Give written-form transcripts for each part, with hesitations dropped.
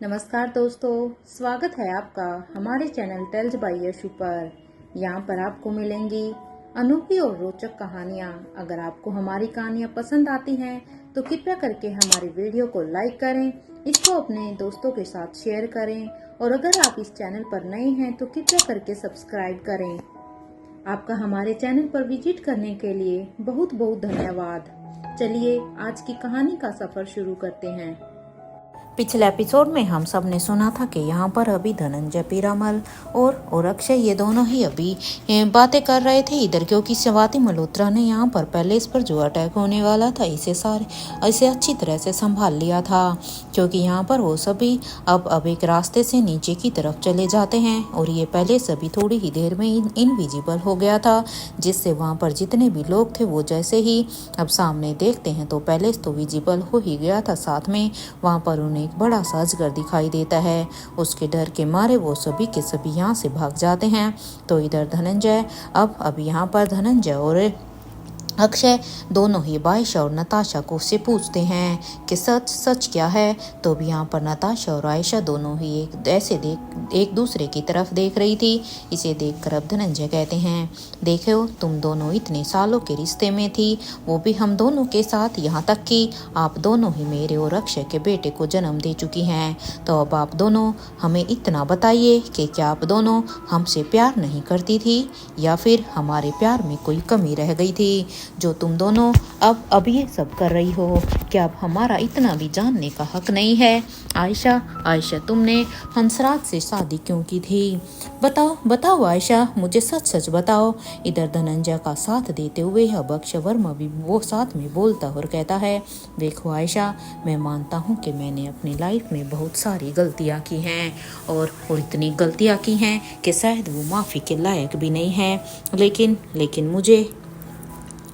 नमस्कार दोस्तों, स्वागत है आपका हमारे चैनल टेल्स बाय यशु पर। यहाँ पर आपको मिलेंगी अनोखी और रोचक कहानियाँ। अगर आपको हमारी कहानियाँ पसंद आती हैं तो कृपया करके हमारी वीडियो को लाइक करें, इसको अपने दोस्तों के साथ शेयर करें और अगर आप इस चैनल पर नए हैं तो कृपया करके सब्सक्राइब करें। आपका हमारे चैनल पर विजिट करने के लिए बहुत बहुत धन्यवाद। चलिए आज की कहानी का सफर शुरू करते हैं। पिछले एपिसोड में हम सब ने सुना था कि यहाँ पर अभी धनंजय पीरामल और अक्षय ये दोनों ही अभी बातें कर रहे थे इधर, क्योंकि स्वाति मल्होत्रा ने यहाँ पर पहले इस पर जो अटैक होने वाला था इसे अच्छी तरह से संभाल लिया था, क्योंकि यहाँ पर वो सभी अब एक रास्ते से नीचे की तरफ चले जाते हैं और ये पहले सभी थोड़ी ही देर में इनविजिबल हो गया था, जिससे वहाँ पर जितने भी लोग थे वो जैसे ही अब सामने देखते हैं तो पहले तो विजिबल हो ही गया था, साथ में वहाँ पर उन्हें एक बड़ा सा अजगर दिखाई देता है। उसके डर के मारे वो सभी के सभी यहाँ से भाग जाते हैं। तो इधर धनंजय अब यहाँ पर धनंजय और अक्षय दोनों ही आयशा और नताशा को से पूछते हैं कि सच सच क्या है। तो भी यहाँ पर नताशा और आयशा दोनों ही एक दूसरे की तरफ देख रही थी। इसे देखकर अब धनंजय कहते हैं, देखो तुम दोनों इतने सालों के रिश्ते में थी, वो भी हम दोनों के साथ, यहाँ तक कि आप दोनों ही मेरे और अक्षय के बेटे को जन्म दे चुकी हैं। तो अब आप दोनों हमें इतना बताइए कि क्या आप दोनों हमसे प्यार नहीं करती थी या फिर हमारे प्यार में कोई कमी रह गई थी जो तुम दोनों अब ये सब कर रही हो। क्या अब हमारा इतना भी जानने का हक नहीं है? आयशा तुमने हंसराज से शादी क्यों की थी? बताओ आयशा, मुझे सच सच बताओ। इधर धनंजय का साथ देते हुए अब अक्षय वर्मा भी वो साथ में बोलता और कहता है, देखो आयशा, मैं मानता हूँ कि मैंने अपनी लाइफ में बहुत सारी गलतियाँ की हैं और इतनी गलतियाँ की हैं कि शायद वो माफ़ी के लायक भी नहीं है, लेकिन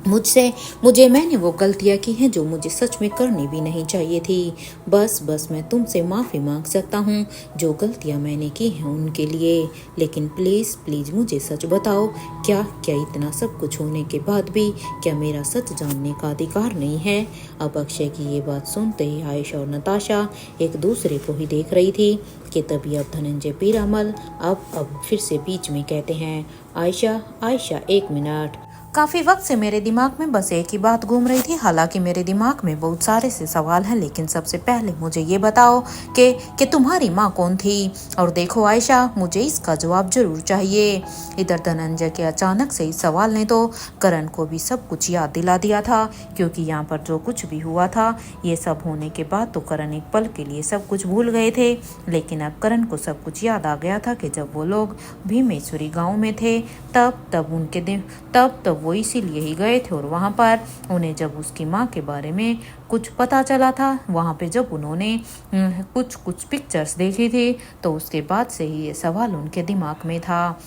मुझे मैंने वो गलतियाँ की हैं जो मुझे सच में करनी भी नहीं चाहिए थी। बस मैं तुमसे माफ़ी मांग सकता हूँ जो गलतियाँ मैंने की हैं उनके लिए, लेकिन प्लीज़ मुझे सच बताओ, क्या इतना सब कुछ होने के बाद भी क्या मेरा सच जानने का अधिकार नहीं है? अब अक्षय की ये बात सुनते ही आयशा और नताशा एक दूसरे को ही देख रही थी कि तभी अब धनंजय पीरामल अब फिर से बीच में कहते हैं, आयशा एक मिनट। काफ़ी वक्त से मेरे दिमाग में बस एक ही बात घूम रही थी। हालांकि मेरे दिमाग में बहुत सारे से सवाल हैं, लेकिन सबसे पहले मुझे ये बताओ कि तुम्हारी माँ कौन थी? और देखो आयशा, मुझे इसका जवाब जरूर चाहिए। इधर धनंजय के अचानक से इस सवाल ने तो करण को भी सब कुछ याद दिला दिया था, क्योंकि यहाँ पर जो कुछ भी हुआ था ये सब होने के बाद तो करण एक पल के लिए सब कुछ भूल गए थे, लेकिन अब करण को सब कुछ याद आ गया था कि जब वो लोग भीमेश्वरी गाँव में थे तब वो इसीलिए ही गए थे और वहाँ पर उन्हें जब उसकी माँ के बारे में कुछ पता चला था, वहाँ पे जब उन्होंने कुछ पिक्चर्स देखी थी तो उसके बाद से ही ये सवाल उनके दिमाग में था।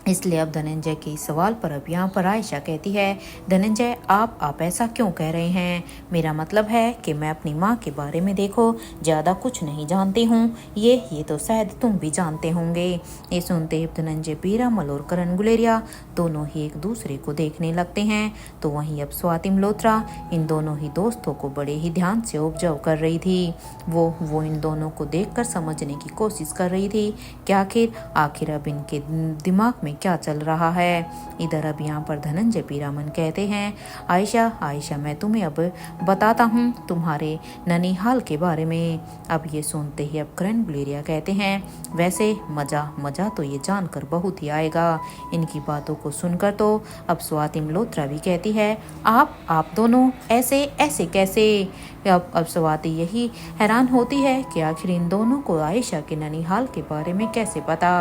इसलिए अब धनंजय के इस सवाल पर अब यहाँ पर आयशा कहती है, धनंजय आप ऐसा क्यों कह रहे हैं? मेरा मतलब है कि मैं अपनी माँ के बारे में देखो ज़्यादा कुछ नहीं जानती हूँ, ये तो शायद तुम भी जानते होंगे। ये सुनते ही धनंजय पीरामल और करण गुलेरिया दोनों ही एक दूसरे को देखने लगते हैं। तो वहीं अब स्वाति मल्होत्रा इन दोनों ही दोस्तों को बड़े ही ध्यान से ऑब्जर्व कर रही थी। वो इन दोनों को देखकर समझने की कोशिश कर रही थी कि आखिर अब इनके दिमाग में क्या चल रहा है। इधर अब यहाँ पर धनंजय पीरामल कहते हैं, आयशा मैं तुम्हें अब बताता हूँ तुम्हारे ननिहाल के बारे में। अब ये सुनते ही अब करण गुलेरिया कहते हैं, वैसे मजा तो ये जानकर बहुत ही आएगा। इनकी बातों को सुनकर तो अब स्वाति मल्होत्रा भी कहती है, आप दोनों ऐसे कैसे? अब स्वाति यही हैरान होती है कि आखिर इन दोनों को आयशा के ननिहाल के बारे में कैसे पता।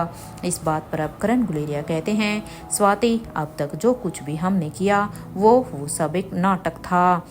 इस बात पर अब करण गुलेरिया कहते हैं, स्वाति अब तक जो कुछ भी हमने किया वो सब एक नाटक था।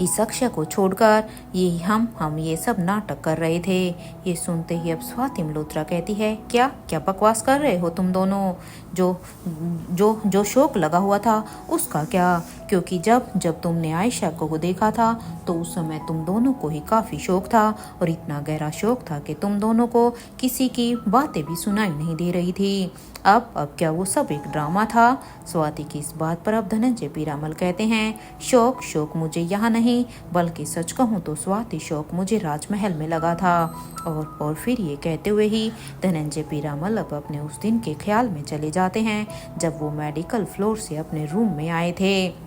इस अक्षय को छोड़कर ये हम ये सब नाटक कर रहे थे। ये सुनते ही अब स्वाति मल्होत्रा कहती है, क्या बकवास कर रहे हो तुम दोनों? जो शौक लगा हुआ था उसका क्या? क्योंकि जब तुमने आयशा को देखा था तो उस समय तुम दोनों को ही काफ़ी शौक था और इतना गहरा शौक था कि तुम दोनों को किसी की बातें भी सुनाई नहीं दे रही थी। अब क्या वो सब एक ड्रामा था? स्वाति की इस बात पर अब धनंजय पीरामल कहते हैं, शौक मुझे यहाँ नहीं, बल्कि सच कहूँ तो स्वाति शौक मुझे राजमहल में लगा था। और फिर ये कहते हुए ही धनंजय पीरामल अब अपने उस दिन के ख्याल में चले जाते हैं जब वो मेडिकल फ्लोर से अपने रूम में आए थे।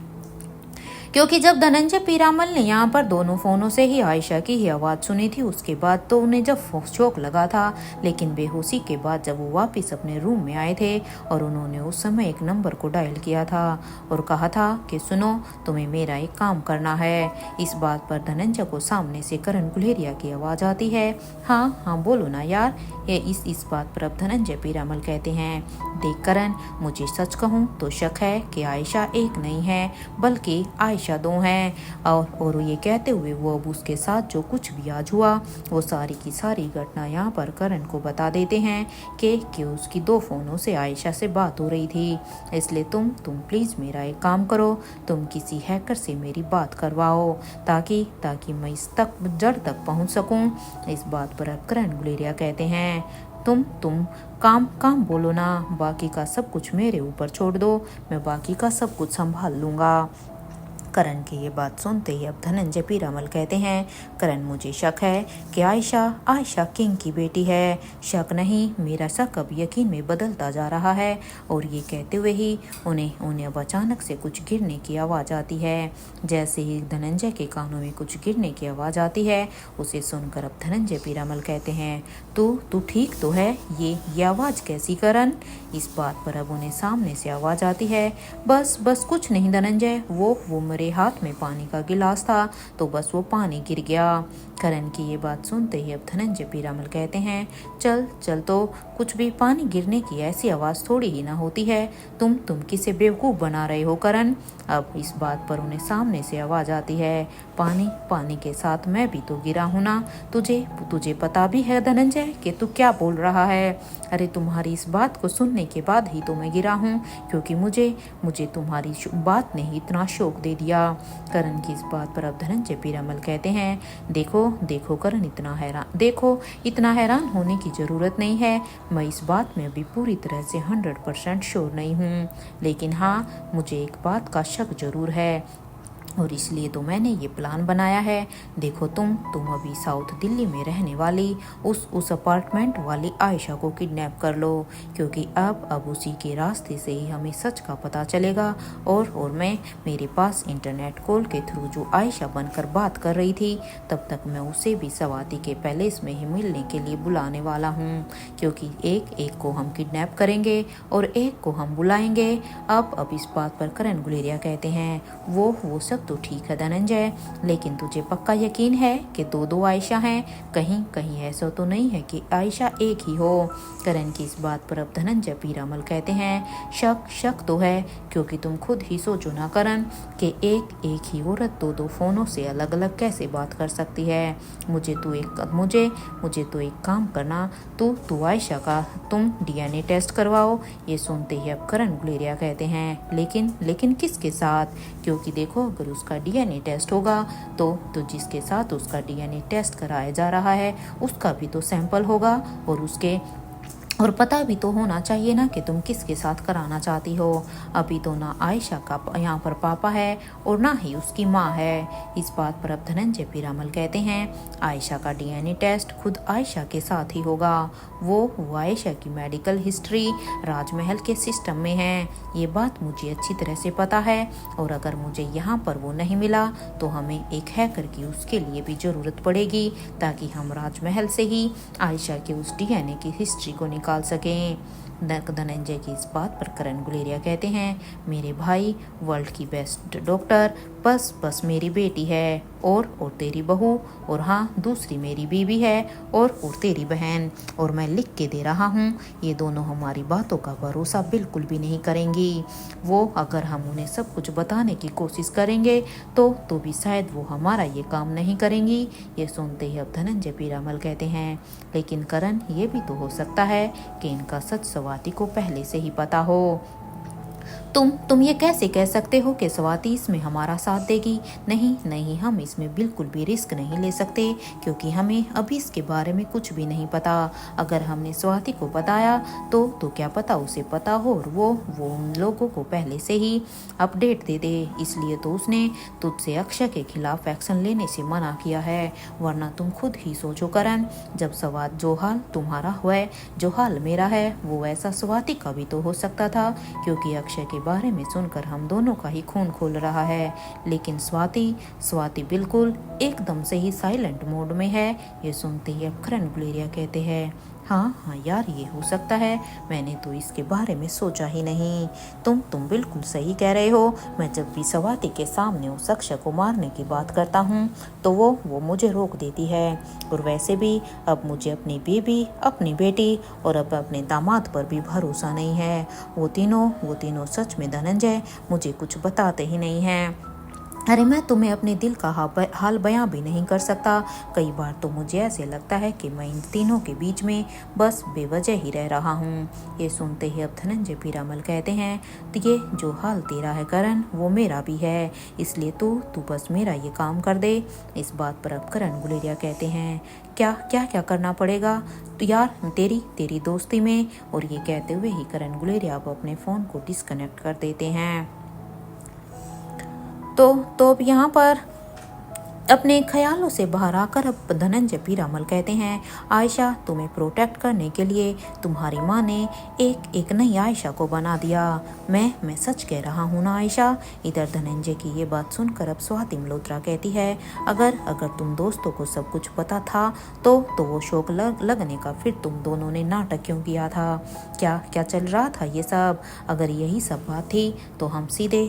क्योंकि जब धनंजय पीरामल ने यहाँ पर दोनों फोनों से ही आयशा की ही आवाज़ सुनी थी, उसके बाद तो उन्हें जब शौक लगा था, लेकिन बेहोशी के बाद जब वो वापस अपने रूम में आए थे और उन्होंने उस समय एक नंबर को डायल किया था और कहा था कि सुनो, तुम्हें मेरा एक काम करना है। इस बात पर धनंजय को सामने से करण गुलेरिया की आवाज़ आती है, हाँ हाँ बोलो ना यार। ये इस बात पर अब धनंजय पीरामल कहते हैं, देख करण, मुझे सच कहूँ तो शक है कि आयशा एक नहीं है, बल्कि आयशा दो हैं। और ये कहते हुए वो अब उसके साथ जो कुछ भी आज हुआ वो सारी की सारी घटना यहाँ पर करण को बता देते हैं कि उसकी 2 फोनों से आयशा से बात हो रही थी। इसलिए तुम प्लीज़ मेरा एक काम करो, तुम किसी हैकर से मेरी बात करवाओ ताकि मैं इस तक जड़ तक पहुँच सकूँ। इस बात पर अब करण गुलेरिया कहते हैं, तुम काम बोलो ना, बाकी का सब कुछ मेरे ऊपर छोड़ दो, मैं बाकी का सब कुछ संभाल लूँगा। करण की ये बात सुनते ही अब धनंजय पीरामल कहते हैं, करण मुझे शक है कि आयशा किंग की बेटी है। शक नहीं, मेरा शक अब यकीन में बदलता जा रहा है। और ये कहते हुए ही उन्हें अब अचानक से कुछ गिरने की आवाज़ आती है। जैसे ही धनंजय के कानों में कुछ गिरने की आवाज़ आती है, उसे सुनकर अब धनंजय पीरामल कहते हैं, तू ठीक तो है? ये आवाज़ कैसी करण? इस बात पर अब उन्हें सामने से आवाज़ आती है, बस कुछ नहीं धनंजय, वो मेरे हाथ में पानी का गिलास था तो बस वो पानी गिर गया। करण की ये बात सुनते ही अब धनंजय पीरामल कहते हैं, चल तो कुछ भी पानी गिरने की ऐसी आवाज़ थोड़ी ही ना होती है, तुम किसे बेवकूफ़ बना रहे हो करण? अब इस बात पर उन्हें सामने से आवाज़ आती है, पानी के साथ मैं भी तो गिरा हूँ ना, तुझे पता भी है धनंजय कि तू क्या बोल रहा है? अरे तुम्हारी इस बात को सुनने के बाद ही तो मैं गिरा हूँ, क्योंकि मुझे तुम्हारी बात ने ही इतना शौक दे दिया। करण की इस बात पर अब धनंजय पीरामल कहते हैं, देखो करण, इतना हैरान होने की ज़रूरत नहीं है। मैं इस बात में अभी पूरी तरह से 100% श्योर नहीं हूँ, लेकिन हाँ, मुझे एक बात का शक जरूर है और इसलिए तो मैंने ये प्लान बनाया है। देखो तुम अभी साउथ दिल्ली में रहने वाली उस अपार्टमेंट वाली आयशा को किडनैप कर लो, क्योंकि अब उसी के रास्ते से ही हमें सच का पता चलेगा। और मैं मेरे पास इंटरनेट कॉल के थ्रू जो आयशा बनकर बात कर रही थी, तब तक मैं उसे भी स्वाति के पैलेस में ही मिलने के लिए बुलाने वाला हूँ, क्योंकि एक को हम किडनैप करेंगे और एक को हम बुलाएंगे। अब इस बात पर करण गुलेरिया कहते हैं, वो सब तो ठीक है धनंजय, लेकिन तुझे पक्का यकीन है कि दो आयशा हैं? कहीं ऐसा तो नहीं है कि आयशा एक ही हो? करण की इस बात पर अब धनंजय पीरामल कहते हैं, शक तो है, क्योंकि तुम खुद ही सोचो ना करण कि एक ही औरत दो फोनों से अलग अलग कैसे बात कर सकती है। मुझे तो एक काम करना, तू आयशा का तुम DNA टेस्ट करवाओ। ये सुनते ही अब करण गुलेरिया कहते हैं, लेकिन किसके साथ? क्योंकि देखो, अगर उसका DNA टेस्ट होगा तो जिसके साथ उसका DNA टेस्ट कराया जा रहा है उसका भी तो सैंपल होगा और पता भी तो होना चाहिए ना कि तुम किसके साथ कराना चाहती हो। अभी तो ना आयशा का यहाँ पर पापा है और ना ही उसकी माँ है। इस बात पर अब धनंजय पीरामल कहते हैं, आयशा का DNA टेस्ट खुद आयशा के साथ ही होगा। वो आयशा की मेडिकल हिस्ट्री राजमहल के सिस्टम में है, ये बात मुझे अच्छी तरह से पता है। और अगर मुझे यहाँ पर वो नहीं मिला तो हमें एक हैकर की उसके लिए भी ज़रूरत पड़ेगी, ताकि हम राजमहल से ही आयशा के उस DNA की हिस्ट्री को निकाल सकें। धनंजय की इस बात पर करण गुलेरिया कहते हैं, मेरे भाई, वर्ल्ड की बेस्ट डॉक्टर बस मेरी बेटी है और तेरी बहू, और हाँ, दूसरी मेरी बीवी है और तेरी बहन। और मैं लिख के दे रहा हूँ, ये दोनों हमारी बातों का भरोसा बिल्कुल भी नहीं करेंगी। वो अगर हम उन्हें सब कुछ बताने की कोशिश करेंगे तो भी शायद वो हमारा ये काम नहीं करेंगी। ये सुनते ही अब धनंजय पीरामल कहते हैं, लेकिन करण, ये भी तो हो सकता है कि इनका सच स्वाति को पहले से ही पता हो। तुम ये कैसे कह सकते हो कि स्वाति इसमें हमारा साथ देगी? नहीं नहीं, हम इसमें बिल्कुल भी रिस्क नहीं ले सकते, क्योंकि हमें अभी इसके बारे में कुछ भी नहीं पता। अगर हमने स्वाति को बताया तो क्या पता उसे पता हो और वो उन लोगों को पहले से ही अपडेट दे दे। इसलिए तो उसने तुझसे अक्षय के खिलाफ एक्शन लेने से मना किया है। वरना तुम खुद ही सोचो करण, जब स्वाति जो हाल तुम्हारा हुआ है, जो हाल मेरा है, वो ऐसा स्वाति का भी तो हो सकता था, क्योंकि अक्षय के बारे में सुनकर हम दोनों का ही खून खोल रहा है। लेकिन स्वाति बिल्कुल एकदम से ही साइलेंट मोड में है। ये सुनते ही अब करण गुलेरिया कहते हैं, हाँ यार, ये हो सकता है, मैंने तो इसके बारे में सोचा ही नहीं। तुम बिल्कुल सही कह रहे हो। मैं जब भी स्वाति के सामने उस अक्षय को मारने की बात करता हूँ तो वो मुझे रोक देती है। और वैसे भी अब मुझे अपनी बीबी, अपनी बेटी और अब अपने दामाद पर भी भरोसा नहीं है। वो तीनों सच में धनंजय मुझे कुछ बताते ही नहीं हैं। अरे मैं तुम्हें अपने दिल का हाल बयां भी नहीं कर सकता। कई बार तो मुझे ऐसे लगता है कि मैं इन तीनों के बीच में बस बेवजह ही रह रहा हूँ। ये सुनते ही अब धनंजय पीरामल कहते हैं, तो ये जो हाल तेरा है करण, वो मेरा भी है। इसलिए तू बस मेरा ये काम कर दे। इस बात पर अब करण गुलेरिया कहते हैं, क्या करना पड़ेगा? तो यार तेरी दोस्ती में। और ये कहते हुए ही करण गुलेरिया अब अपने फ़ोन को डिस्कनेक्ट कर देते हैं। तो अब यहाँ पर अपने ख्यालों से बाहर आकर अब धनंजय पीरामल कहते हैं, आयशा, तुम्हें प्रोटेक्ट करने के लिए तुम्हारी माँ ने एक नई आयशा को बना दिया। मैं सच कह रहा हूँ ना आयशा? इधर धनंजय की ये बात सुनकर अब स्वाति मल्होत्रा कहती है, अगर तुम दोस्तों को सब कुछ पता था तो वो शौक लगने का फिर तुम दोनों ने नाटक क्यों किया था? क्या चल रहा था ये सब? अगर यही सब बात थी तो हम सीधे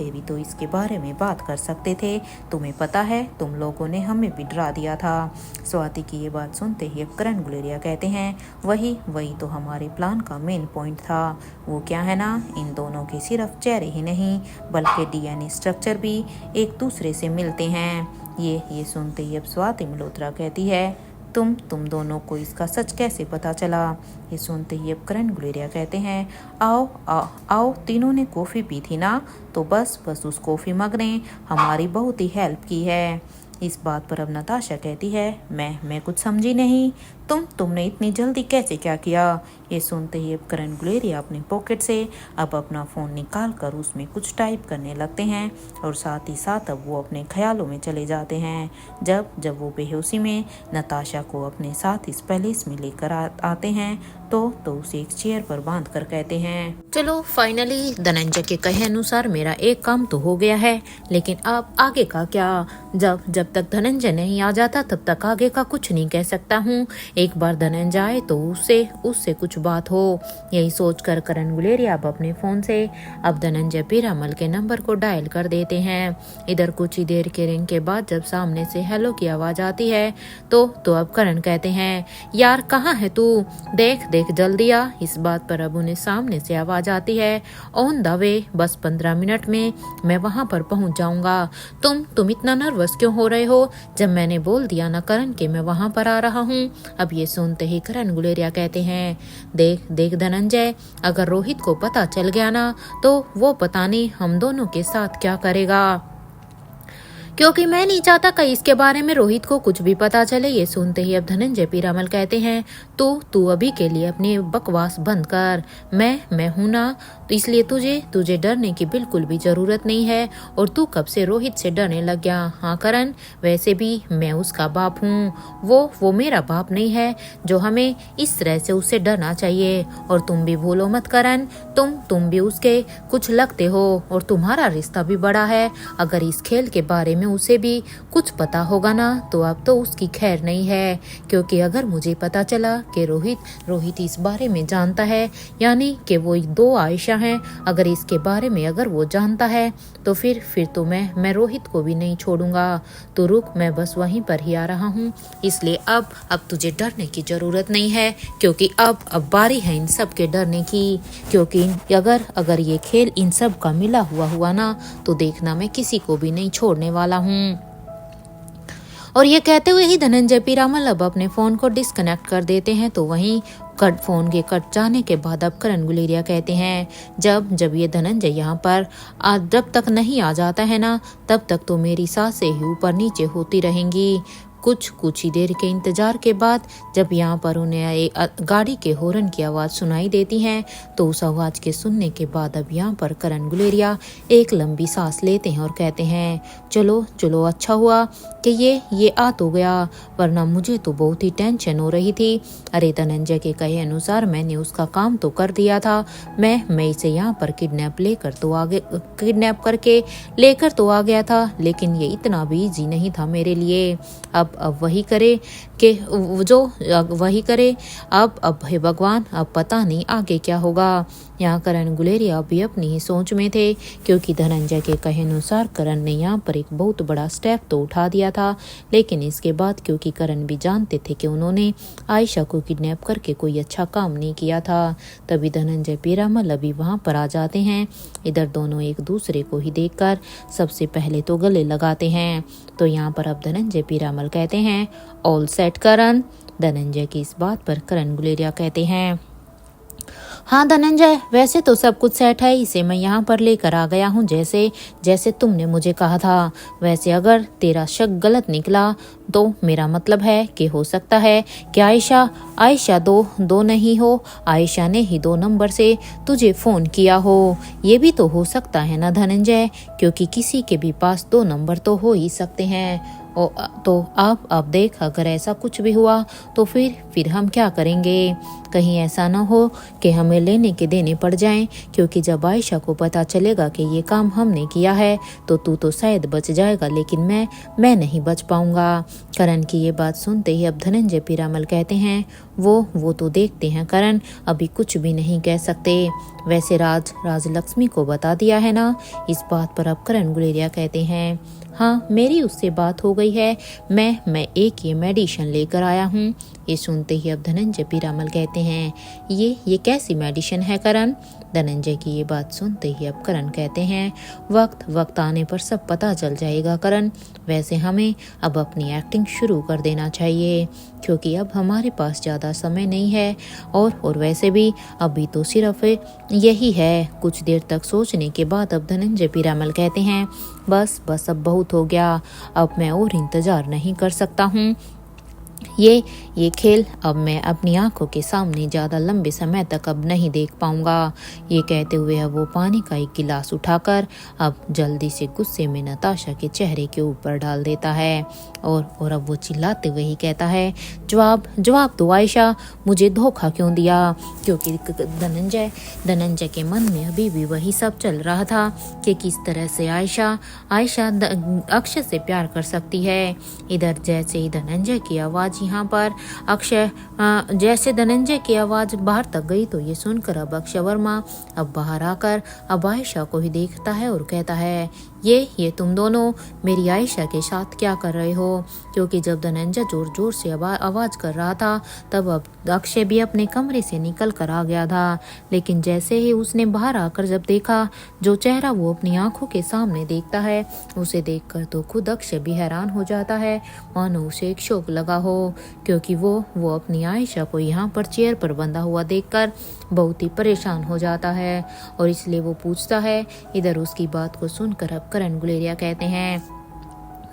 भी तो इसके बारे में बात कर सकते थे। तुम्हें पता है, तुम लोगों ने हमें भी डरा दिया था। स्वाति की ये बात सुनते ही अब करण गुलेरिया कहते हैं, वही तो हमारे प्लान का मेन पॉइंट था। वो क्या है ना, इन दोनों के सिर्फ चेहरे ही नहीं बल्कि डीएनए स्ट्रक्चर भी एक दूसरे से मिलते हैं। ये सुनते ही अब स्वाति मल्होत्रा कहती है, तुम दोनों को इसका सच कैसे पता चला? ये सुनते ही अब करण गुलेरिया कहते हैं, आओ तीनों ने कॉफ़ी पी थी ना, तो बस उस कॉफ़ी मग ने हमारी बहुत ही हेल्प की है। इस बात पर अब नताशा कहती है, मैं कुछ समझी नहीं। तुमने इतनी जल्दी कैसे क्या किया? ये सुनते ही अब करण गुलेरिया अपनी पॉकेट से अब अपना फ़ोन निकाल कर उसमें कुछ टाइप करने लगते हैं और साथ ही साथ अब वो अपने ख्यालों में चले जाते हैं। जब वो बेहोशी में नताशा को अपने साथ इस पैलेस में लेकर आते हैं तो उसे एक चेयर पर बांध कर कहते हैं, चलो फाइनली धनंजय के कहे अनुसार मेरा एक काम तो हो गया है, लेकिन अब आगे का क्या? जब तक धनंजय नहीं आ जाता तब तक आगे का कुछ नहीं कह सकता हूँ। एक बार धनंजय आए तो उससे कुछ बात हो। यही सोचकर करण गुलेरिया अब अपने फोन से अब धनंजय पीरामल के नंबर को डायल कर देते हैं। इधर कुछ ही देर के रिंग के बाद जब सामने से हेलो की आवाज आती है तो अब करण कहते हैं, यार कहाँ है तू? देख जल्दी आ। इस बात पर अब उन्हें सामने से आवाज आती है, ऑन द वे, बस 15 मिनट में मैं वहां पर पहुंच जाऊंगा। तुम इतना नर्वस क्यों हो रहे हो? जब मैंने बोल दिया ना करण कि मैं वहां पर आ रहा हूं। अब ये सुनते ही करण गुलेरिया कहते हैं, देख धनंजय, अगर रोहित को पता चल गया ना तो वो पता नहीं हम दोनों के साथ क्या करेगा, क्योंकि मैं नहीं चाहता कहीं इसके बारे में रोहित को कुछ भी पता चले। ये सुनते ही अब धनंजय पीरामल कहते हैं, तू अभी के लिए अपनी बकवास बंद कर। मैं हूं ना, तो इसलिए तुझे डरने की बिल्कुल भी जरूरत नहीं है। और तू कब से रोहित से डरने लग गया? हाँ करण, वैसे भी मैं उसका बाप हूँ, वो मेरा बाप नहीं है जो हमें इस तरह से उससे डरना चाहिए। और तुम भी भूलो मत करण, तुम भी उसके कुछ लगते हो और तुम्हारा रिश्ता भी बड़ा है। अगर इस खेल के बारे में उसे भी कुछ पता होगा ना तो अब तो उसकी खैर नहीं है। क्योंकि अगर मुझे पता चला कि रोहित इस बारे में जानता है, यानी कि वो 2 आयशा हैं, अगर इसके बारे में अगर वो जानता है तो फिर तो मैं रोहित को भी नहीं छोड़ूंगा। तो रुक, मैं बस वहीं पर ही आ रहा हूँ। इसलिए अब तुझे डरने की जरूरत नहीं है, क्योंकि अब बारी है इन सब के डरने की। क्योंकि अगर ये खेल इन सब का मिला हुआ ना तो देखना, मैं किसी को भी नहीं छोड़ने वाला हूँ। और ये कहते हुए ही धनंजय पीरामल अब अपने फोन को डिस्कनेक्ट कर देते हैं। तो वहीं फोन के कट जाने के बाद अब करण गुलेरिया कहते हैं, जब ये धनंजय यहाँ पर जब तक नहीं आ जाता है ना, तब तक तो मेरी सांसें ही ऊपर नीचे होती रहेंगी। कुछ ही देर के इंतजार के बाद जब यहाँ पर उन्हें गाड़ी के हॉर्न की आवाज़ सुनाई देती है, तो उस आवाज़ के सुनने के बाद अब यहाँ पर करण गुलेरिया एक लंबी सांस लेते हैं और कहते हैं, चलो चलो, अच्छा हुआ कि ये आ तो गया, वरना मुझे तो बहुत ही टेंशन हो रही थी। अरे धनंजय के कहे अनुसार मैंने उसका काम तो कर दिया था, मैं इसे यहाँ पर किडनैप करके लेकर तो आ गया था, लेकिन ये इतना भी इजी नहीं था मेरे लिए। अब वही करे अब हे भगवान, अब पता नहीं आगे क्या होगा। यहाँ करण गुलेरिया भी अपनी ही सोच में थे, क्योंकि धनंजय के कहे अनुसार करण ने यहाँ पर एक बहुत बड़ा स्टेप तो उठा दिया था, लेकिन इसके बाद क्योंकि करण भी जानते थे कि उन्होंने आयशा को किडनैप करके कोई अच्छा काम नहीं किया था, तभी धनंजय पीरामल अभी वहाँ पर आ जाते हैं। इधर दोनों एक दूसरे को ही देखकर सबसे पहले तो गले लगाते हैं। तो यहाँ पर अब धनंजय पीरामल कहते हैं, ऑल सेट करण। धनंजय की इस बात पर करण गुलेरिया कहते हैं, हाँ धनंजय, वैसे तो सब कुछ सेट है, इसे मैं यहाँ पर लेकर आ गया हूँ जैसे तुमने मुझे कहा था। वैसे अगर तेरा शक गलत निकला तो मेरा मतलब है कि हो सकता है कि आयशा दो नहीं हो, आयशा ने ही 2 नंबर से तुझे फ़ोन किया हो। ये भी तो हो सकता है ना धनंजय, क्योंकि किसी के भी पास 2 नंबर तो हो ही सकते हैं। तो अब देख, अगर ऐसा कुछ भी हुआ तो फिर हम क्या करेंगे? कहीं ऐसा ना हो कि हमें लेने के देने पड़ जाएं, क्योंकि जब आयशा को पता चलेगा कि ये काम हमने किया है तो तू तो शायद बच जाएगा, लेकिन मैं नहीं बच पाऊंगा। करण की ये बात सुनते ही अब धनंजय पीरामल कहते हैं, वो तो देखते हैं करण, अभी कुछ भी नहीं कह सकते। वैसे राज लक्ष्मी को बता दिया है ना? इस बात पर अब करण गुलेरिया कहते हैं, हाँ मेरी उससे बात हो गई है, मैं एक ये मेडिसिन लेकर आया हूँ। ये सुनते ही अब धनंजय पीरामल कहते हैं, ये कैसी मेडिसिन है करण? धनंजय की ये बात सुनते ही अब करण कहते हैं, वक्त आने पर सब पता चल जाएगा करण। वैसे हमें अब अपनी एक्टिंग शुरू कर देना चाहिए, क्योंकि अब हमारे पास ज़्यादा समय नहीं है, और वैसे भी अभी तो सिर्फ यही है। कुछ देर तक सोचने के बाद अब धनंजय पीरामल कहते हैं, बस अब बहुत हो गया, अब मैं और इंतज़ार नहीं कर सकता हूँ। ये खेल अब मैं अपनी आंखों के सामने ज़्यादा लंबे समय तक अब नहीं देख पाऊंगा। ये कहते हुए अब वो पानी का एक गिलास उठाकर अब जल्दी से गुस्से में नताशा के चेहरे के ऊपर डाल देता है, और अब वो चिल्लाते हुए ही कहता है, जवाब दो आयशा, मुझे धोखा क्यों दिया? क्योंकि धनंजय के मन में अभी भी वही सब चल रहा था कि किस तरह से आयशा अक्षय से प्यार कर सकती है। इधर जैसे ही धनंजय की आवाज़ यहाँ पर जैसे धनंजय की आवाज़ बाहर तक गई, तो ये सुनकर अब अक्षय वर्मा अब बाहर आकर अब आयशा को ही देखता है और कहता है, ये तुम दोनों मेरी आयशा के साथ क्या कर रहे हो? क्योंकि जब धनंजय जोर से आवाज़ कर रहा था, तब अब अक्षय भी अपने कमरे से निकल कर आ गया था, लेकिन जैसे ही उसने बाहर आकर जब देखा, जो चेहरा वो अपनी आंखों के सामने देखता है, उसे देखकर तो खुद अक्षय भी हैरान हो जाता है, मानो उसे एक शौक लगा हो, क्योंकि वो अपनी आयशा को यहाँ पर चेयर पर बंधा हुआ देखकर बहुत ही परेशान हो जाता है, और इसलिए वो पूछता है। इधर उसकी बात को सुनकर अब करण गुलेरिया कहते हैं,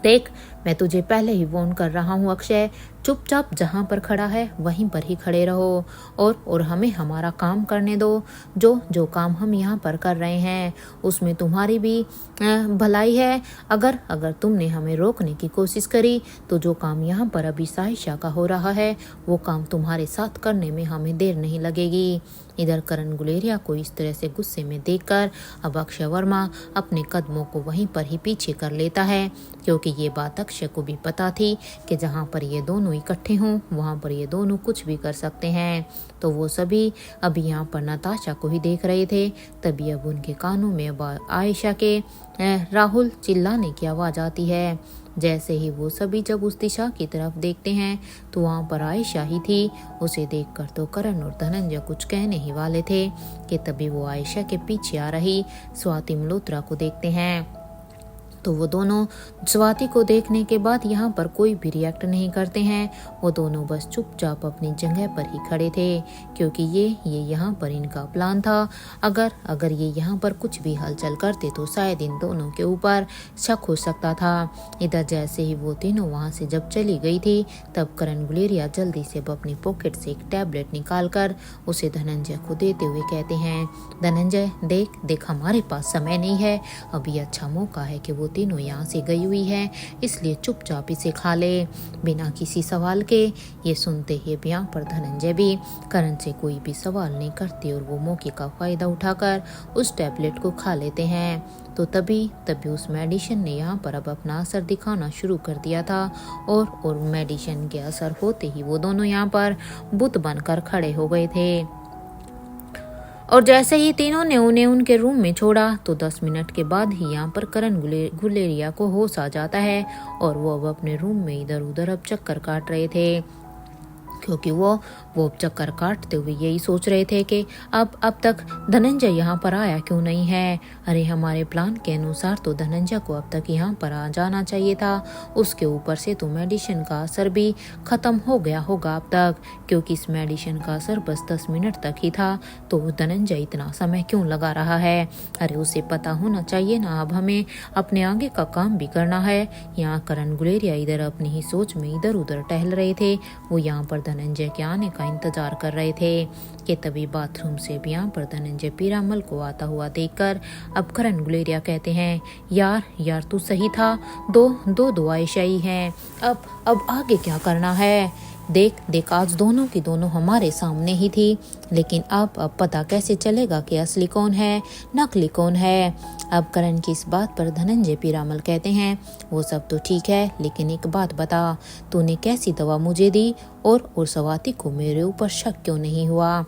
देख, मैं तुझे पहले ही वार्न कर रहा हूँ अक्षय, चुपचाप जहाँ पर खड़ा है वहीं पर ही खड़े रहो, और हमें हमारा काम करने दो। जो काम हम यहाँ पर कर रहे हैं उसमें तुम्हारी भी भलाई है। अगर तुमने हमें रोकने की कोशिश करी तो जो काम यहाँ पर अभी आयशा का हो रहा है, वो काम तुम्हारे साथ करने में हमें देर नहीं लगेगी। इधर करण गुलेरिया को इस तरह से गुस्से में देखकर अब अक्षय वर्मा अपने कदमों को वहीं पर ही पीछे कर लेता है, क्योंकि ये बात अक्षय को भी पता थी कि जहाँ पर ये दोनों इकट्ठे हों वहाँ पर ये दोनों कुछ भी कर सकते हैं। तो वो सभी अभी यहाँ पर नताशा को ही देख रहे थे। तभी अब उनके कानों में अब आयशा के राहुल चिल्लाने की आवाज़ आती है। जैसे ही वो सभी जब उस दिशा की तरफ देखते हैं तो वहाँ पर आयशा ही थी। उसे देखकर तो करण और धनंजय कुछ कहने ही वाले थे कि तभी वो आयशा के पीछे आ रही स्वाति मल्होत्रा को देखते हैं। तो वो दोनों स्वाति को देखने के बाद यहाँ पर कोई भी रिएक्ट नहीं करते हैं। वो दोनों बस चुपचाप अपनी जगह पर ही खड़े थे, क्योंकि ये यहाँ पर इनका प्लान था। अगर ये यहाँ पर कुछ भी हलचल करते तो शायद इन दोनों के ऊपर शक हो सकता था। इधर जैसे ही वो तीनों वहाँ से जब चली गई थी, तब करण गुलेरिया जल्दी से अपनी पॉकेट से एक टैबलेट निकाल कर उसे धनंजय को देते हुए कहते हैं, धनंजय देख हमारे पास समय नहीं है, अभी अच्छा मौका है कि वो तीनों यहाँ से गई हुई है, इसलिए चुपचाप इसे खा ले बिना किसी सवाल के। ये सुनते ही अब यहाँ पर धनंजय भी करण से कोई भी सवाल नहीं करते और वो मौके का फायदा उठाकर उस टैबलेट को खा लेते हैं। तो तभी उस मेडिसिन ने यहाँ पर अब अपना असर दिखाना शुरू कर दिया था और मेडिसिन के असर होते ही वो दोनों यहाँ पर बुत बनकर खड़े हो गए थे। और जैसे ही तीनों ने उन्हें उनके रूम में छोड़ा तो 10 मिनट के बाद ही यहाँ पर करण गुलेरिया को होश आ जाता है और वो अब अपने रूम में इधर उधर अब चक्कर काट रहे थे, क्योंकि वो चक्कर काटते हुए यही सोच रहे थे कि अब तक धनंजय यहाँ पर आया क्यों नहीं है। अरे हमारे प्लान के अनुसार तो धनंजय को अब तक यहाँ पर आ जाना चाहिए था। उसके ऊपर से तो मेडिसिन का असर भी खत्म हो गया होगा अब तक, क्योंकि इस मेडिसिन का असर बस 10 मिनट तक ही था। तो धनंजय इतना समय क्यों लगा रहा है? अरे उसे पता होना चाहिए ना, अब हमें अपने आगे का काम भी करना है। यहाँ करण गुलेरिया इधर अपनी ही सोच में इधर उधर टहल रहे थे। वो यहाँ पर धनंजय के आने का इंतजार कर रहे थे कि तभी बाथरूम से भी यहाँ पर धनंजय पीरामल को आता हुआ देखकर अब करण गुलेरिया कहते हैं, यार तू सही था, दो दुआएं सही हैं, अब आगे क्या करना है? देख आज दोनों की दोनों हमारे सामने ही थी, लेकिन अब पता कैसे चलेगा कि असली कौन है नकली कौन है? अब करण की इस बात पर धनंजय पीरामल कहते हैं, वो सब तो ठीक है, लेकिन एक बात बता, तूने कैसी दवा मुझे दी और स्वाति को मेरे ऊपर शक क्यों नहीं हुआ?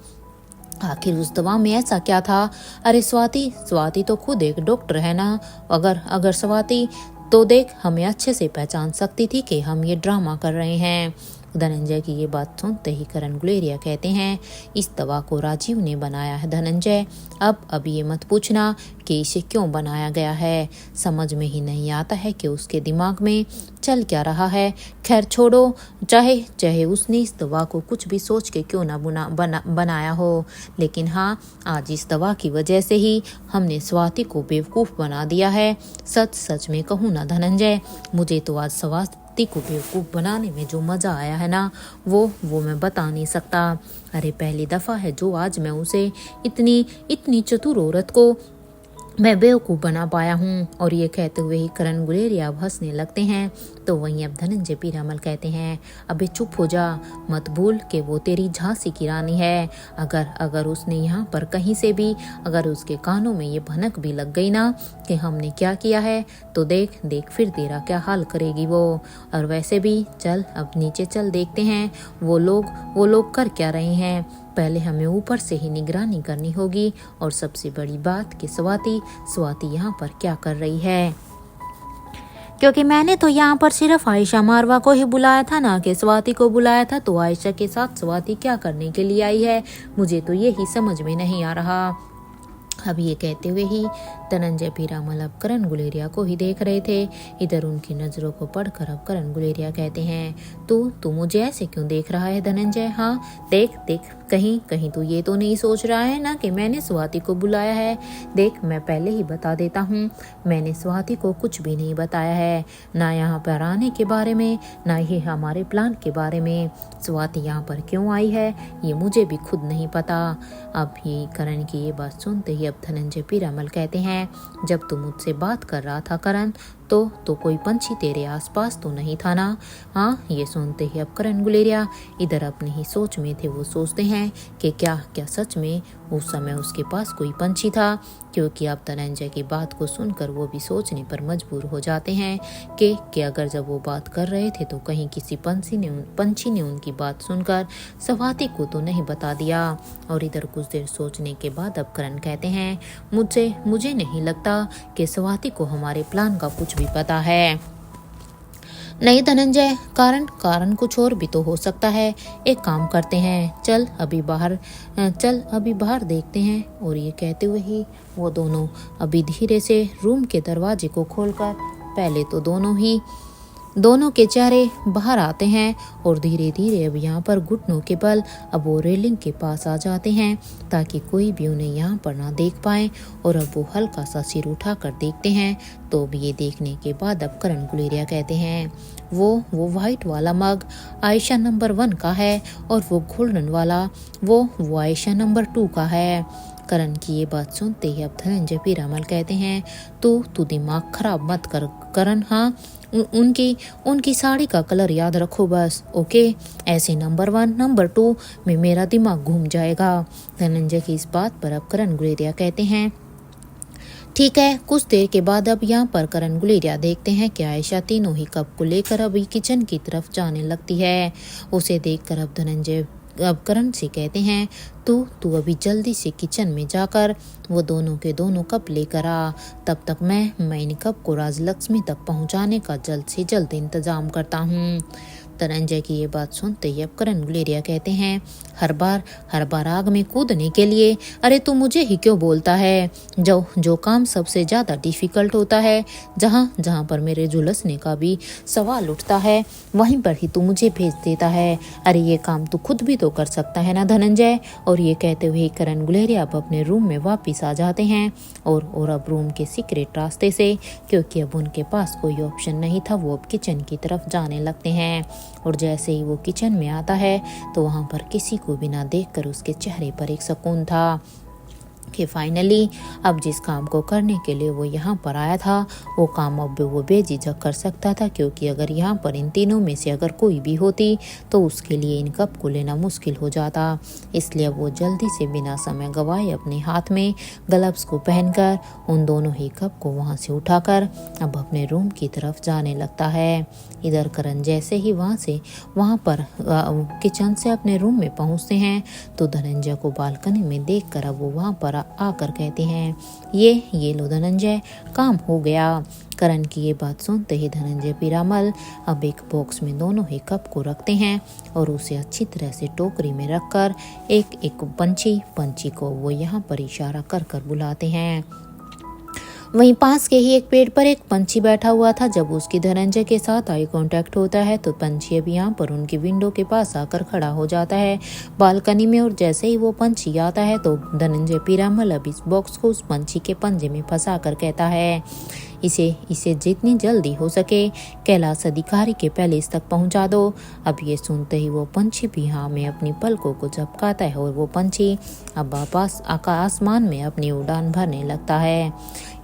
आखिर उस दवा में ऐसा क्या था? अरे स्वाति तो खुद एक डॉक्टर है ना। अगर स्वाति तो देख हमें अच्छे से पहचान सकती थी कि हम ये ड्रामा कर रहे हैं। धनंजय की ये बात सुनते ही करण गुलेरिया कहते हैं, इस दवा को राजीव ने बनाया है धनंजय। अब ये मत पूछना कि इसे क्यों बनाया गया है, समझ में ही नहीं आता है कि उसके दिमाग में चल क्या रहा है। खैर छोड़ो, चाहे उसने इस दवा को कुछ भी सोच के क्यों ना बनाया हो, लेकिन हाँ आज इस दवा की वजह से ही हमने स्वाति को बेवकूफ़ बना दिया है। सच में कहूँ ना धनंजय, मुझे तो आज स्वाति को बेवकूफ़ बनाने में जो मज़ा आया है ना, वो मैं बता नहीं सकता। अरे पहली दफ़ा है जो आज मैं उसे इतनी चतुर औरत को मैं बेवकूफ़ बना पाया हूँ। और ये कहते हुए ही करण गुलेरिया अब हंसने लगते हैं। तो वहीं अब धनंजय पीरामल कहते हैं, अबे चुप हो जा, मत भूल कि वो तेरी झांसी की रानी है। अगर उसने यहाँ पर कहीं से भी अगर उसके कानों में ये भनक भी लग गई ना कि हमने क्या किया है, तो देख फिर तेरा क्या हाल करेगी वो। और वैसे भी चल अब नीचे चल, देखते हैं वो लोग कर क्या रहे हैं। पहले हमें ऊपर से ही निगरानी करनी होगी, और सबसे बड़ी बात कि स्वाति यहाँ पर क्या कर रही है, क्योंकि मैंने तो यहाँ पर सिर्फ आयशा मारवा को ही बुलाया था ना कि स्वाति को बुलाया था। तो आयशा के साथ स्वाति क्या करने के लिए आई है, मुझे तो यही समझ में नहीं आ रहा। अब ये कहते हुए ही धनंजय पीरामल अब करण गुलेरिया को ही देख रहे थे। इधर उनकी नज़रों को पढ़कर अब करण गुलेरिया कहते हैं, तू मुझे ऐसे क्यों देख रहा है धनंजय? हाँ देख कहीं तू ये तो नहीं सोच रहा है ना कि मैंने स्वाति को बुलाया है। देख मैं पहले ही बता देता हूँ, मैंने स्वाति को कुछ भी नहीं बताया है, ना यहाँ पर आने के बारे में, ना ही हमारे प्लान के बारे में। स्वाति यहाँ पर क्यों आई है ये मुझे भी खुद नहीं पता। अब ये करण की ये बात सुनते ही अब धनंजय पीरामल कहते हैं, जब तू मुझसे बात कर रहा था करण, तो कोई पंछी तेरे आसपास तो नहीं था ना? हाँ। ये सुनते ही अब करण गुलेरिया इधर अपनी ही सोच में थे। वो सोचते हैं कि क्या सच में उस समय उसके पास कोई पंछी था, क्योंकि अब धनंजय की बात को सुनकर वो भी सोचने पर मजबूर हो जाते हैं कि अगर जब वो बात कर रहे थे तो कहीं किसी पंछी ने उनकी बात सुनकर स्वाति को तो नहीं बता दिया। और इधर कुछ देर सोचने के बाद अब करण कहते हैं, मुझे नहीं लगता कि स्वाति को हमारे प्लान का कुछ भी पता है। नहीं धनंजय, कारण कुछ और भी तो हो सकता है। एक काम करते हैं, चल अभी बाहर देखते हैं। और ये कहते हुए ही वो दोनों अभी धीरे से रूम के दरवाजे को खोलकर पहले तो दोनों के चेहरे बाहर आते हैं और धीरे धीरे अब यहाँ पर घुटनों के बल अब वो रेलिंग के पास आ जाते हैं ताकि कोई भी उन्हें यहाँ पर ना देख पाए। और अब वो हल्का सा सिर उठा कर देखते हैं। तो अब ये देखने के बाद अब करण गुलेरिया कहते हैं वो वाइट वाला मग आयशा नंबर 1 का है और वो गोल्डन वाला वो आयशा नंबर 2 का है। करण की ये बात सुनते ही अब धनंजय पीरामल कहते हैं तू दिमाग खराब मत कर करण। हाँ, उनकी साड़ी का कलर याद रखो बस, ओके। ऐसे नंबर 1 नंबर 2 में मेरा दिमाग घूम जाएगा। धनंजय की इस बात पर अब करण गुलेरिया कहते हैं ठीक है। कुछ देर के बाद अब यहाँ पर करण गुलेरिया देखते हैं कि आयशा तीनों ही कप को लेकर अभी किचन की तरफ जाने लगती है। उसे देखकर अब धनंजय अब करण से कहते हैं तू अभी जल्दी से किचन में जाकर वो दोनों के दोनों कप लेकर आ। तब तक मैं इन कप को राजलक्ष्मी तक पहुंचाने का जल्द से जल्द इंतजाम करता हूँ। धनंजय की ये बात सुनते ही अब करण गुलेरिया कहते हैं हर बार आग में कूदने के लिए अरे तू मुझे ही क्यों बोलता है। जो काम सबसे ज्यादा डिफिकल्ट होता है, जहाँ पर मेरे झुलसने का भी सवाल उठता है, वहीं पर ही तू मुझे भेज देता है। अरे ये काम तू खुद भी तो कर सकता है ना धनंजय। और ये कहते हुए करण गुलेरिया अब अपने रूम में वापिस आ जाते हैं और अब रूम के सीक्रेट रास्ते से, क्योंकि अब उनके पास कोई ऑप्शन नहीं था, वो अब किचन की तरफ जाने लगते हैं। और जैसे ही वो किचन में आता है तो वहाँ पर किसी को भी ना देखकर उसके चेहरे पर एक सुकून था कि फाइनली अब जिस काम को करने के लिए वो यहाँ पर आया था वो काम अब वो बेझिझक कर सकता था, क्योंकि अगर यहाँ पर इन तीनों में से अगर कोई भी होती तो उसके लिए इन कप को लेना मुश्किल हो जाता। इसलिए वो जल्दी से बिना समय गवाए अपने हाथ में ग्लव्स को पहनकर उन दोनों ही कप को वहाँ से उठाकर अब अपने रूम की तरफ जाने लगता है। इधर करण जैसे ही वहाँ पर किचन से अपने रूम में पहुँचते हैं तो धनंजय को बालकनी में देखकर अब वो वहाँ पर आकर कहते हैं ये लो धनंजय, काम हो गया। करण की ये बात सुनते ही धनंजय पीरामल अब एक बॉक्स में दोनों ही कप को रखते हैं और उसे अच्छी तरह से टोकरी में रखकर एक पंछी को वो यहाँ पर इशारा कर बुलाते हैं। वहीं पास के ही एक पेड़ पर एक पंछी बैठा हुआ था। जब उसकी धनंजय के साथ आई कांटेक्ट होता है तो पंछी अब यहाँ पर उनकी विंडो के पास आकर खड़ा हो जाता है बालकनी में। और जैसे ही वो पंछी आता है तो धनंजय पीरामल अब इस बॉक्स को उस पंछी के पंजे में फंसा कर कहता है इसे जितनी जल्दी हो सके कैलाश अधिकारी के पैलेस तक पहुंचा दो। अब ये सुनते ही वो पंछी भी हाँ में अपनी पलकों को झपकाता है और वो पंछी अब आसमान में अपनी उड़ान भरने लगता है।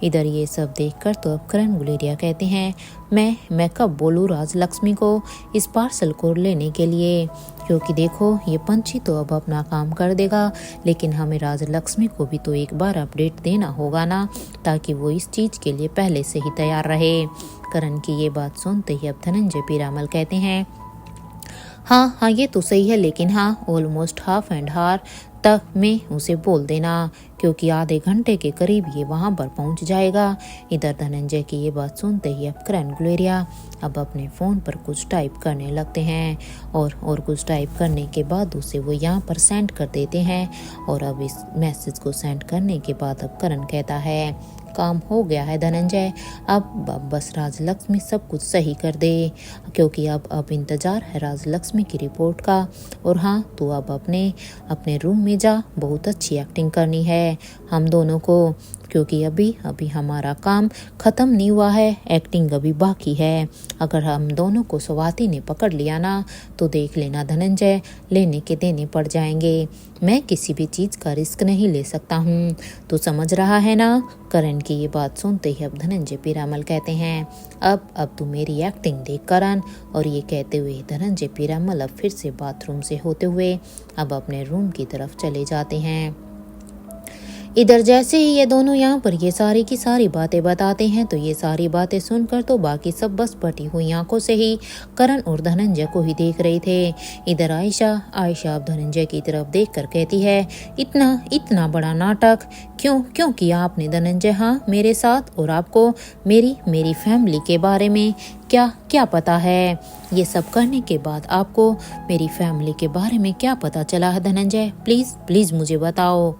इधर ये सब देखकर तो अब करण गुलेरिया कहते हैं मैं कब बोलूँ राजलक्ष्मी को इस पार्सल को लेने के लिए, क्योंकि देखो ये पंछी तो अब अपना काम कर देगा, लेकिन हमें राजलक्ष्मी को भी तो एक बार अपडेट देना होगा ना, ताकि वो इस चीज के लिए पहले से ही तैयार रहे। करण की ये बात सुनते ही अब धनंजय पीरामल कहते हैं हाँ ये तो सही है, लेकिन हाँ ऑलमोस्ट हाफ एंड हार तक में उसे बोल देना, क्योंकि आधे घंटे के करीब ये वहां पर पहुंच जाएगा। इधर धनंजय की ये बात सुनते ही अब करण गुलेरिया अब अपने फ़ोन पर कुछ टाइप करने लगते हैं और कुछ टाइप करने के बाद उसे वो यहाँ पर सेंड कर देते हैं। और अब इस मैसेज को सेंड करने के बाद अब करण कहता है काम हो गया है धनंजय, अब बस राजलक्ष्मी सब कुछ सही कर दे, क्योंकि अब इंतज़ार है राजलक्ष्मी की रिपोर्ट का। और हाँ तू अब अपने रूम में जा, बहुत अच्छी एक्टिंग करनी है हम दोनों को, क्योंकि अभी हमारा काम ख़त्म नहीं हुआ है, एक्टिंग अभी बाकी है। अगर हम दोनों को स्वाति ने पकड़ लिया ना तो देख लेना धनंजय, लेने के देने पड़ जाएंगे। मैं किसी भी चीज़ का रिस्क नहीं ले सकता हूँ, तो समझ रहा है ना। करण की ये बात सुनते ही अब धनंजय पीरामल कहते हैं अब तू मेरी एक्टिंग देख करण। और ये कहते हुए धनंजय पीरामल अब फिर से बाथरूम से होते हुए अब अपने रूम की तरफ चले जाते हैं। इधर जैसे ही ये दोनों यहाँ पर ये सारी की सारी बातें बताते हैं तो ये सारी बातें सुनकर तो बाकी सब बस फटी हुई आंखों से ही करण और धनंजय को ही देख रहे थे। इधर आयशा अब धनंजय की तरफ देखकर कहती है इतना बड़ा नाटक क्यों किया आपने धनंजय, हाँ मेरे साथ, और आपको मेरी फैमिली के बारे में क्या पता है। ये सब करने के बाद आपको मेरी फैमिली के बारे में क्या पता चला है धनंजय, प्लीज मुझे बताओ।